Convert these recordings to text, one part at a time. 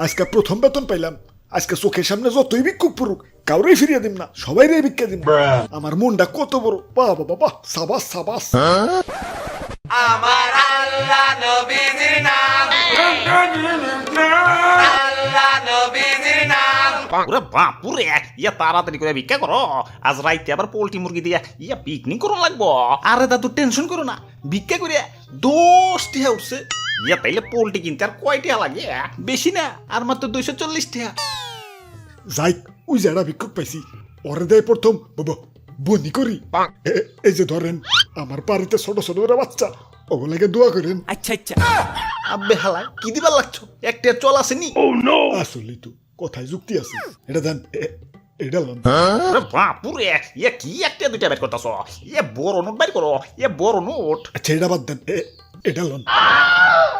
আজকে প্রথম বেতন পাইলাম, আজকে চোখের সামনে যতই ভিক্ষুক পড়ুক কাউরেই ফিরিয়ে দিম না, সবাই রে ভিক্ষা দিম। আমার মনটা কত বড়, বাবা বাবা, সাবাস সাবাস। আমার আল্লাহ নবীজির নাম, আল্লাহ নবীজির নাম। ওরে বাপুরে, ইয়া তাড়াতাড়ি করে ভিক্ষা করো, আজ রাইতে আবার পোল্ট্রি মুরগি দিয়া ইয়া পিকনিক করো লাগবো। আরে দাদু টেনশন করো না, ভিক্ষা করে 10 টাকা উঠছে। ইয়া তাইলে পোল্ট্রি কিনতে আর কয় টাকা লাগে? বেশি না, আর মাত্র 240 টাকা। যাই, ওই যারা ভিক্ষুক পাইছি ওরে দেয় প্রথম বাবা বনি করি। এই যে ধরেন আমার বাড়িতে ছোট ছোট ওরা বাচ্চা, ওগুলাকে দোয়া করেন। আচ্ছা আচ্ছা, আব্বে হালাই কি দিবার লাগছো? একটা চল আসেনি। আসলে তো কথায় যুক্তি আছে, এটা দেন, এটা লন। ওরে বাপুরে, ইয়া কি একটা দুইটা বের করতেছ? ইয়া বড় নোট বের করো, ইয়া বড় নোট। আচ্ছা এটা বাদ দেন, এটা লন।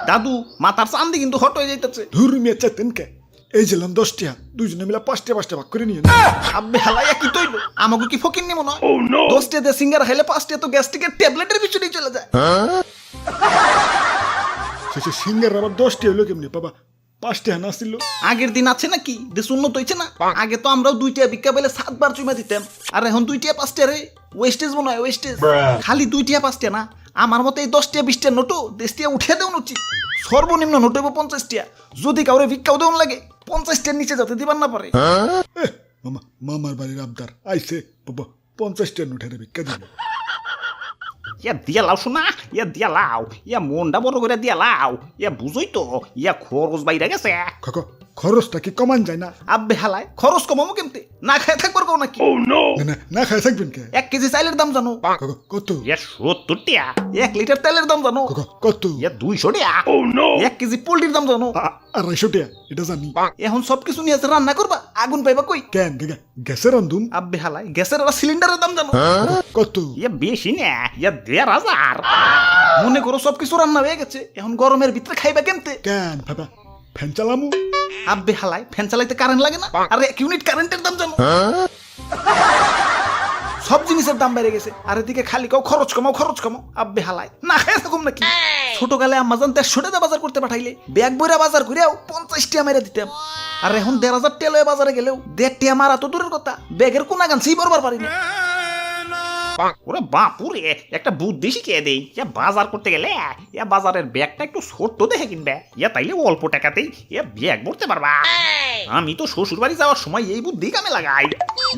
দাদু মাথার চান্দি কিন্তু হট হয়ে যাইতেছে। ধুর মিয়া চাইতেন কে? এই যে লন 10 টাকা, দুইজনে মিলে 5 টাকা ভাগ করে নিয়ে। আব্বে হালাই কি তৈল? আমাকে কি ফকির নি মনে হয়? 10 টাকা দিয়ে সিঙ্গার খাইলে 5 টাকা তো গ্যাস্ট্রিকের ট্যাবলেটের পিছনেই চলে যায়। শেষে সিঙ্গার আবার 10 টাকা হলো কেমনি বাবা? 5 টাকা না ছিল? আগের দিন আছে নাকি? দেশ উন্নত হয়েছে না? আগে তো আমরাও 2 টাকা ভিক্ষা পেলে 7 বার চুমা দিতাম, আর এখন 2 টাকা 5 টাকা রে। ওয়েস্টেজ মনে হয়, ওয়েস্টেজ। খালি 2 টাকা 5 টাকা না, আমার মতে এই 10 টাকা 20 টাকা নোটও 10 টাকা উঠে দেওয়া উচিত। সর্বনিম্ন নোট হইব 50 টাকা। যদি কাউরে ভিক্ষাও দেওয়ান লাগে 50 টাকার নিচে যাতে দিবার না পারে। মামা, মামার বাড়ির আবদার আইছে বাবা, 50 টাকা নোটের ভিক্ষা দিন। ইয়া দিয়া লাও শোনা, ইয়া দিয়া লাও, ইয়া মনটা বড় করে দিয়া লাও। ইয়া বুঝই তো, ইয়া খরচ বাইরে গেছে। খরচটা কি কমান যায় না? আব্বে হালায় খরচ কমাবো কেমতে? না খায় থাকবার কও নাকি? না না খাই থাকবেন কে? 1 কেজি চাইলের দাম জানো? কত? ইয়া 70 টাকা। 1 লিটার তেলের দাম জানো? কত? ইয়া 200 টাকা। 1 কেজি পোল্ট্রির দাম জানো? 250 টাকা, এটা জানি। এখন সবকিছু নিয়ে রান্না করবা, আগুন পাইবা কই? কেন গ্যাসের রান্ধুম? আব্বে হালায় গ্যাসের আর সিলিন্ডারের দাম জানো? কত? ইয়া বেশি না, ইয়া 1500। মনে করো সবকিছু রান্না হয়ে গেছে, এখন গরমের ভিতরে খাইবা কেমতে? কেন বাবা, ফ্যান চালামু? আব্বে হালায় ফ্যান চালাইতে কারেন্ট লাগে না? আর 1 ইউনিট কারেন্টের দাম জানো? সব জিনিসের দাম বেড়ে গেছে, আর এদিকে খালি কাও খরচ কমাও খরচ কমাও। আব্বে হালায় না খায় থাকুম নাকি? ছোটকালে আম্মাজান 150 টাকা বাজার করতে পাঠাইলে ব্যাগ বইরা বাজার করিয়াও 50 টাকা মেরে দিতাম, আর এখন 1500 টাকা লয়ে বাজারে গেলেও 1.5 টাকা মারা তো দূরের কথা, ব্যাগের কোনা গানছেই বরবার পারি না। ওরে বাপুরে, একটা বুদ্ধি শিখিয়ে দেই। ইয়া বাজার করতে গেলে ইয়া বাজারের ব্যাগটা একটু ছোট্ট দেখে কিনবে, ইয়া তাইলে অল্প টাকাতেই ইয়া ব্যাগ ভরতে পারবা। আমি তো শ্বশুর বাড়ি যাওয়ার সময় এই বুদ্ধি কামে লাগাই।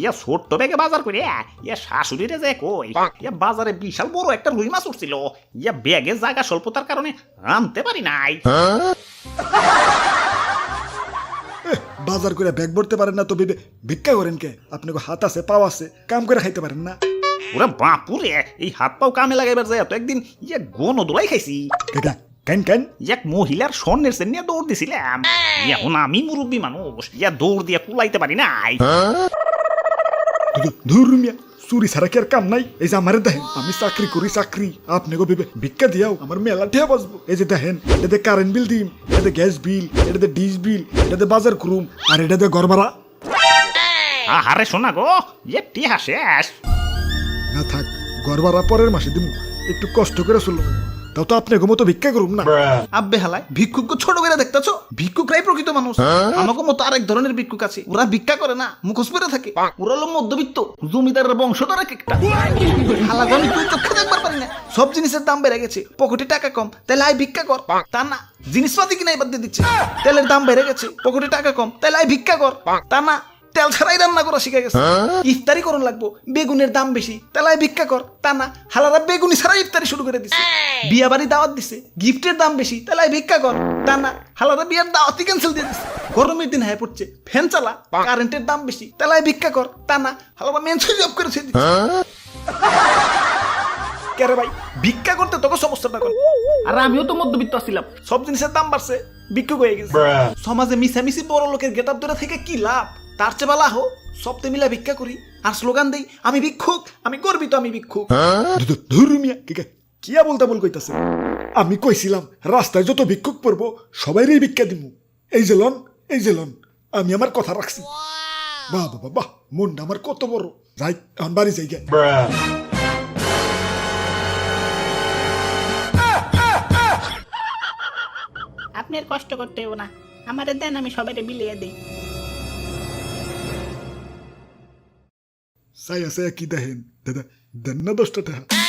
ইয়া ছোট্ট ব্যাগে বাজার করে ইয়া শাশুড়িরে যায় কই, ইয়া বাজারে বিশাল বড় একটা রুই মাছ উঠছিল, ইয়া ব্যাগে জায়গা স্বল্পতার কারণে আনতে পারি নাই। বাজার করে ব্যাগ ভরতে পারেন না তো ভিক্ষা করেন কে? আপনাকে হাত আছে, পাও আছে, কাম করে খাইতে পারেন না? ওরে বাপুরে, এই হাত পাও কামে লাগাইবার যায় তো একদিন ইয়া গনো দোলাই খাইছি। কেন কেন? এক মহিলার স্বর্ণের সেন নিয়ে দৌড় দিছিলাম। এখন আমি মুরব্বী মানুষ, ইয়া দৌড় দিয়ে কুলাইতে পারি নাই। ধুর মিয়া, চুরি ছাড়া কি আর কাম নাই? এই যে আমার দেখেন, আমি চাকরি করি, চাকরি আপনি গো ভিক্ষা দিয়াও আমার মেলা ঠেয়া বাঁচবো। এই যে দেখেন, এটাতে কারেন্ট বিল দিম, এটাতে গ্যাস বিল, এটাতে ডিশ বিল, এটাতে বাজার করুম, আর এটাতে ঘর ভাড়া। আহারে শোনা গো, ইয়ে টিহা শেষ। না থাক, ঘর ভাড়া পরের মাসে দিম, একটু কষ্ট করে চলবো। তাও তো আপনি মতো ভিক্ষা করুম না। আব্বে হালায় ভিক্ষুক ছোট করে দেখতেছো? ভিক্ষুকরাই প্রকৃত মানুষ। আমাকে মতো আরেক ধরনের ভিক্ষুক আছে, ওরা ভিক্ষা করে না, মুখোশ পরে থাকে। ওরা হলো মধ্যবিত্ত জমিদারের বংশধর এক একটা। হালাগনি তুই চোখে দেখবার পারি না। সব জিনিসের দাম বেড়ে গেছে, পকেটে টাকা কম, তাহলে আয় ভিক্ষা কর। তা না, জিনিসপাতি কিনা এবার দিয়ে দিচ্ছে। তেলের দাম বেড়ে গেছে, পকেটে টাকা কম, তাহলে আয় ভিক্ষা কর। তা না, তেল ছাড়াই রান্না করা শিখে গেছে। ইফতারি করুন লাগবো, বেগুনের দাম বেশি, তাহলে ভিক্ষা কর। তা না, হালারা বেগুনি ছাড়াই ইফতারি শুরু করে দিছে। বিয়া বাড়ি দাওয়াত দিছে, গিফটের দাম বেশি, তাহলে ভিক্ষা কর। তা না, হালারা বিয়ার দাওয়াতই ক্যান্সেল দিয়ে দিছে। গরমের দিন হয়ে পড়ছে, ফ্যান চালা, কারেন্টের দাম বেশি, তাহলে ভিক্ষা কর। তা না, হালারা মেন সুইচ অফ করেছে। কেরে ভাই, ভিক্ষা করতে তোকে সমস্যাটা কর। আর আমিও তো মধ্যবিত্ত ছিলাম, সব জিনিসের দাম বাড়ছে, ভিক্ষুক হয়ে গেছে। সমাজে মিশামিশি বড় লোকের গেট আপ ধরে থেকে কি লাভ? তার চেয়ে বালা হো সপ্তাহে মিলা ভিক্ষা করি আর স্লোগান দেই, আমি ভিক্ষুক, আমি গর্বিত, আমি ভিক্ষুক। ধুর মিয়া, কিয়া বলতে বল কইতাছে? আমি কইছিলাম রাস্তায় যত ভিক্ষুক পড়বো সবাইরই ভিক্ষা দিমু। এই যে লন, এই যে লন, আমি আমার কথা রাখছি। বাহ বাবা বাহ, মনটা আমার কত বড়। যাই, এখন বাড়ি যাই গে। আপনি আর কষ্ট করতে হবে না, আমারে দেন, আমি সবাইরে বিলিয়ে দিই। সায়া সায়া কি দেখেন দাদা, দেন না 10টা টাকা।